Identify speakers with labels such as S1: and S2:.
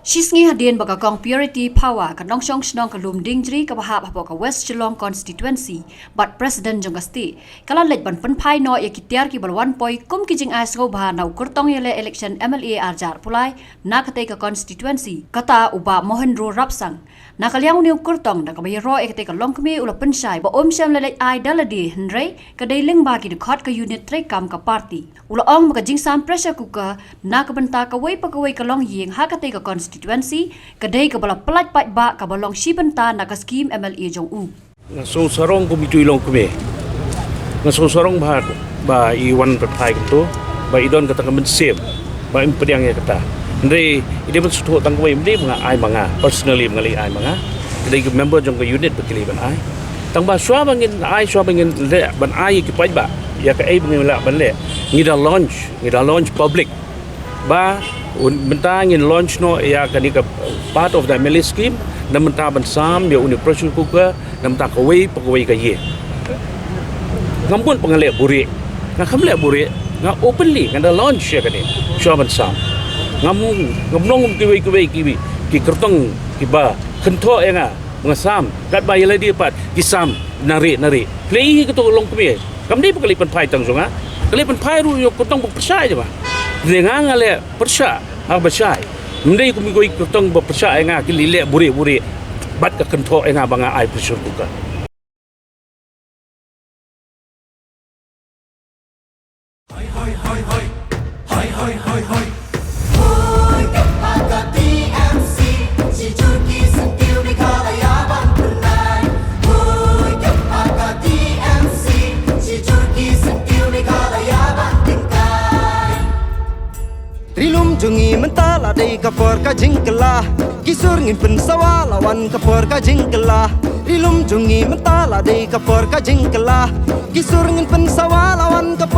S1: Shisngi hadin baka kong Purity Power ka nongsyong snong ka lumding jri ka bahap hapo ka West Geelong constituency but President Jongasti kalan lej ban penpai no ya kitiar ki balwan poi kum kijing as go bah na ukurtong yele election MLA arjar pulai na kate ka constituency kata uba Mohendro Rapsang na kalyang ni ukurtong na kabayro e kate ka longkmi ula pensai ba syam lelej ai daladi henry ka dailing ba ki dekhot ka unit tre kam ka party ula ong maka jingsam pressure cooker na ka benta ka wei pakawai ka long yeng ha kate ka constituency kadai ka bala pelat pat ba ka balong shibenta na ka scheme MLA jong u
S2: so sarong komite ilong kami so sarong ba iwan berpai gitu ba idon kata kamen same ba impediang ya kata ndai ide men sutu tang kwe mde mga ai manga personally mengali ai manga kadai ke member jong ke unit bekili ban ai tang ba swa bangin ai swa bangin le ban ai ki pai ba ya ka ai bangin la ban le ngida launch public ba benta ngin launch no ya kani ka part of the MLA scheme nam benta ban sam ya uni pressure cooker nam ta kawai pakawai ka ye ngambun pangale buri nga khamle buri nga openly nga launch ya kani swa ban sam ngamnong kiwi ki kertong ki ba khento nga mga sam kat ba yala di pat ki sam nari play ki to long kami kamdi pakali pan phai tang zonga kali pan phai ru yo kertong bu persai je ba dengang ale persai ha persai mendai kumi koi kertong bu persai nga ki lile buri bat ka khento nga banga ai pressure buka
S3: Hoi Rilum jungi mentala dei kapor ka jingkela kisur ngin pensawa lawan kapor ka jingkela Rilum jungi mentala dei kapor ka jingkela kisur ngin pensawa lawan kapor